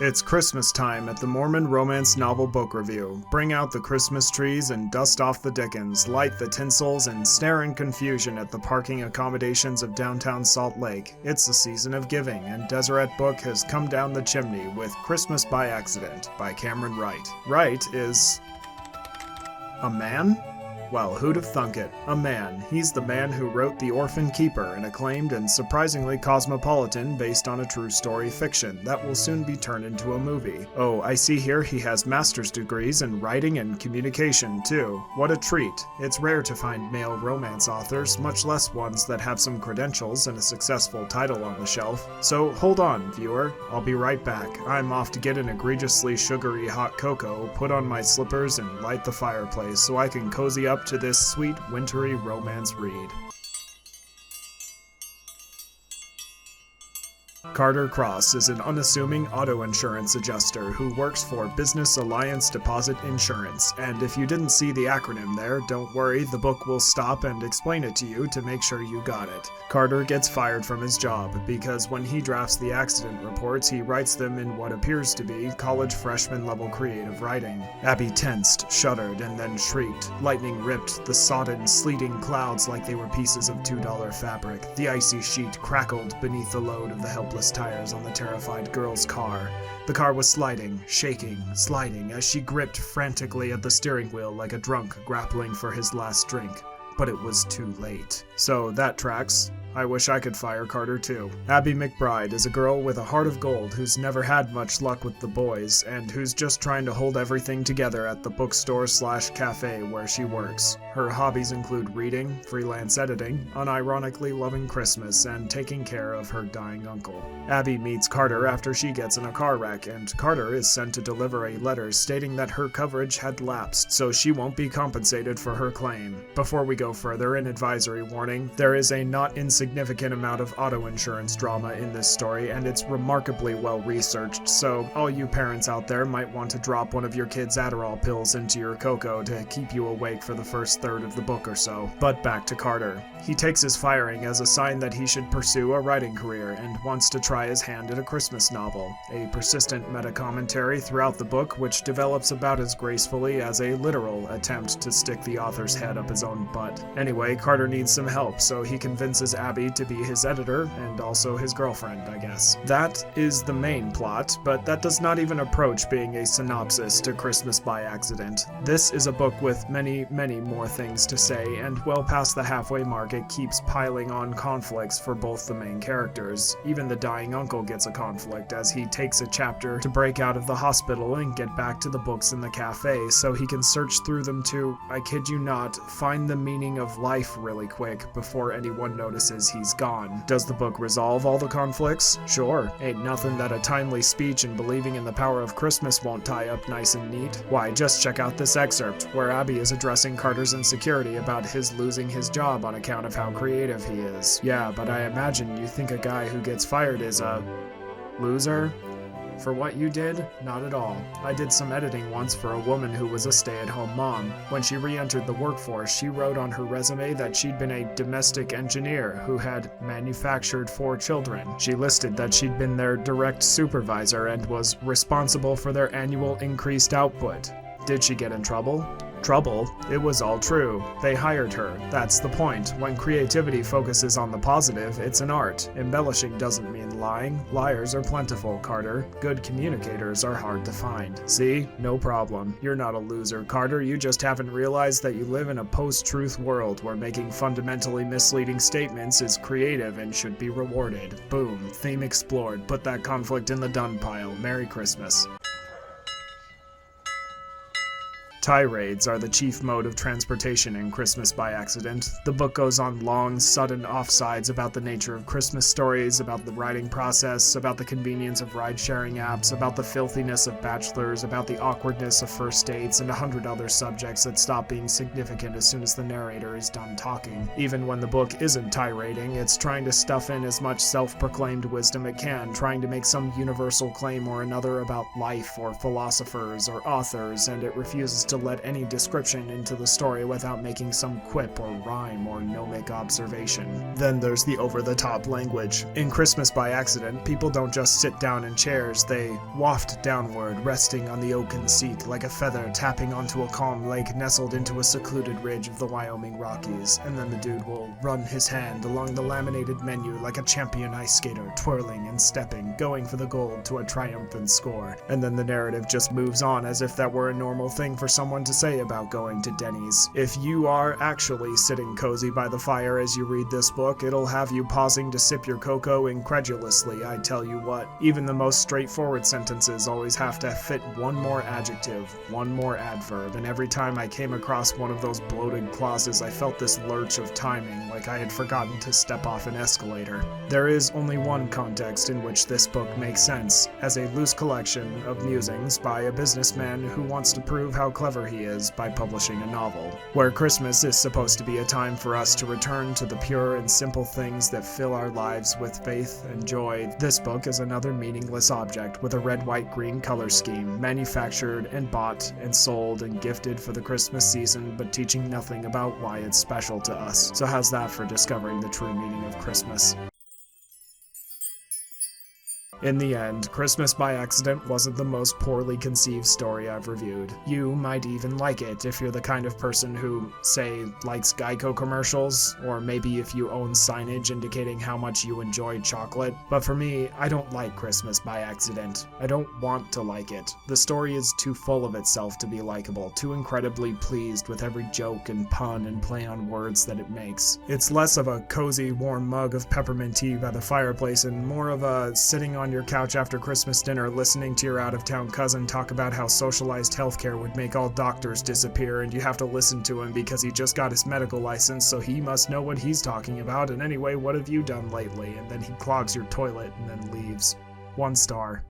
It's Christmas time at the Mormon Romance Novel Book Review. Bring out the Christmas trees and dust off the Dickens, light the tinsels, and stare in confusion at the parking accommodations of downtown Salt Lake. It's the season of giving, and Deseret Book has come down the chimney with Christmas by Accident by Camron Wright. Wright is a man? Well, who'd have thunk it? A man. He's the man who wrote The Orphan Keeper, an acclaimed and surprisingly cosmopolitan, based on a true story fiction that will soon be turned into a movie. Oh, I see here he has master's degrees in writing and communication, too. What a treat. It's rare to find male romance authors, much less ones that have some credentials and a successful title on the shelf. So hold on, viewer. I'll be right back. I'm off to get an egregiously sugary hot cocoa, put on my slippers, and light the fireplace so I can cozy up to this sweet, wintry romance read. Carter Cross is an unassuming auto insurance adjuster who works for Business Alliance Deposit Insurance, and if you didn't see the acronym there, don't worry, the book will stop and explain it to you to make sure you got it. Carter gets fired from his job because when he drafts the accident reports, he writes them in what appears to be college freshman-level creative writing. Abby tensed, shuddered, and then shrieked. Lightning ripped the sodden, sleeting clouds like they were pieces of $2 fabric. The icy sheet crackled beneath the load of the helpless tires on the terrified girl's car. The car was sliding, shaking, sliding as she gripped frantically at the steering wheel like a drunk grappling for his last drink. But it was too late. So that tracks. I wish I could fire Carter too. Abby McBride is a girl with a heart of gold who's never had much luck with the boys, and who's just trying to hold everything together at the bookstore/cafe where she works. Her hobbies include reading, freelance editing, unironically loving Christmas, and taking care of her dying uncle. Abby meets Carter after she gets in a car wreck, and Carter is sent to deliver a letter stating that her coverage had lapsed, so she won't be compensated for her claim. Before we go further, an advisory warning: there is a not insignificant amount of auto insurance drama in this story, and it's remarkably well researched, so all you parents out there might want to drop one of your kids' Adderall pills into your cocoa to keep you awake for the first third of the book or so. But back to Carter. He takes his firing as a sign that he should pursue a writing career and wants to try his hand at a Christmas novel, a persistent meta-commentary throughout the book which develops about as gracefully as a literal attempt to stick the author's head up his own butt. Anyway, Carter needs some help, so he convinces Abby to be his editor, and also his girlfriend, I guess. That is the main plot, but that does not even approach being a synopsis to Christmas by Accident. This is a book with many, many more things to say, and well past the halfway mark it keeps piling on conflicts for both the main characters. Even the dying uncle gets a conflict as he takes a chapter to break out of the hospital and get back to the books in the cafe so he can search through them to, I kid you not, find the meaning of life really quick before anyone notices he's gone. Does the book resolve all the conflicts? Sure. Ain't nothing that a timely speech and believing in the power of Christmas won't tie up nice and neat. Why, just check out this excerpt, where Abby is addressing Carter's insecurity about his losing his job on account of how creative he is. Yeah, but I imagine you think a guy who gets fired is a loser? For what you did? Not at all. I did some editing once for a woman who was a stay-at-home mom. When she re-entered the workforce, she wrote on her resume that she'd been a domestic engineer who had manufactured 4 children. She listed that she'd been their direct supervisor and was responsible for their annual increased output. Did she get in trouble? Trouble? It was all true. They hired her. That's the point. When creativity focuses on the positive, it's an art. Embellishing doesn't mean lying. Liars are plentiful, Carter. Good communicators are hard to find. See? No problem. You're not a loser, Carter. You just haven't realized that you live in a post-truth world where making fundamentally misleading statements is creative and should be rewarded. Boom. Theme explored. Put that conflict in the done pile. Merry Christmas. Tirades are the chief mode of transportation in Christmas by Accident. The book goes on long, sudden offsides about the nature of Christmas stories, about the writing process, about the convenience of ride-sharing apps, about the filthiness of bachelors, about the awkwardness of first dates, and 100 other subjects that stop being significant as soon as the narrator is done talking. Even when the book isn't tirading, it's trying to stuff in as much self-proclaimed wisdom it can, trying to make some universal claim or another about life or philosophers or authors, and it refuses to to let any description into the story without making some quip or rhyme or gnomic observation. Then there's the over-the-top language. In Christmas by Accident, people don't just sit down in chairs, they waft downward, resting on the oaken seat like a feather tapping onto a calm lake nestled into a secluded ridge of the Wyoming Rockies, and then the dude will run his hand along the laminated menu like a champion ice skater, twirling and stepping, going for the gold to a triumphant score. And then the narrative just moves on as if that were a normal thing for someone to say about going to Denny's. If you are actually sitting cozy by the fire as you read this book, it'll have you pausing to sip your cocoa incredulously, I tell you what. Even the most straightforward sentences always have to fit one more adjective, one more adverb, and every time I came across one of those bloated clauses, I felt this lurch of timing, like I had forgotten to step off an escalator. There is only one context in which this book makes sense, as a loose collection of musings by a businessman who wants to prove how clever he is by publishing a novel. Where Christmas is supposed to be a time for us to return to the pure and simple things that fill our lives with faith and joy, this book is another meaningless object with a red, white, green color scheme, manufactured and bought and sold and gifted for the Christmas season, but teaching nothing about why it's special to us. So how's that for discovering the true meaning of Christmas? In the end, Christmas by Accident wasn't the most poorly conceived story I've reviewed. You might even like it if you're the kind of person who, say, likes Geico commercials, or maybe if you own signage indicating how much you enjoy chocolate. But for me, I don't like Christmas by Accident. I don't want to like it. The story is too full of itself to be likable, too incredibly pleased with every joke and pun and play on words that it makes. It's less of a cozy, warm mug of peppermint tea by the fireplace and more of a sitting on your couch after Christmas dinner listening to your out-of-town cousin talk about how socialized healthcare would make all doctors disappear and you have to listen to him because he just got his medical license, so he must know what he's talking about, and anyway, what have you done lately? And then he clogs your toilet and then leaves. 1 star.